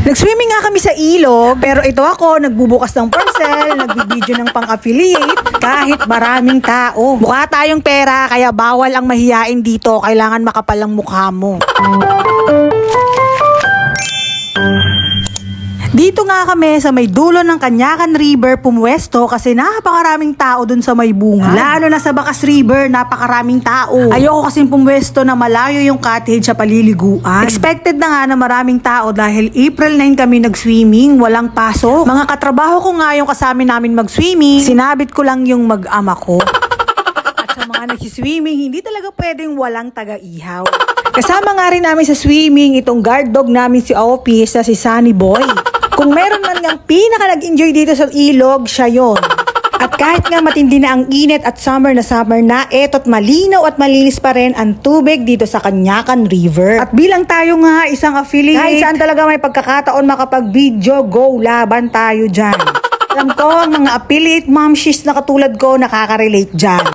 Nag-swimming nga kami sa ilog, pero ito ako, nagbubukas ng parcel, nagbibideo ng pang-affiliate, kahit maraming tao. Mukha tayong pera, kaya bawal ang mahiyain dito, kailangan makapal ang mukha mo. Dito nga kami sa may dulo ng Canyacan River pumwesto kasi napakaraming tao dun sa may bunga. Lalo na sa Bacas River, napakaraming tao. Ayoko kasing pumwesto na malayo yung cottage sa paliliguan. Expected na nga na maraming tao dahil April 9 kami nag-swimming, walang pasok. Mga katrabaho ko nga yung kasama namin mag-swimming, sinabit ko lang yung mag-ama ko. At sa mga nag-swimming, hindi talaga pwedeng walang taga-ihaw. Kasama nga rin namin sa swimming itong guard dog namin si Office na si Sunny Boy. Kung meron man ngang pinaka nag-enjoy dito sa ilog, siya yon. At kahit nga matindi na ang init at summer na, eto't malinaw at malinis pa rin ang tubig dito sa Canyacan River. At bilang tayo nga isang affiliate, kahit saan talaga may pagkakataon makapag-video, go, laban tayo dyan. Alam ko, ang mga affiliate momshies na katulad ko nakaka-relate dyan.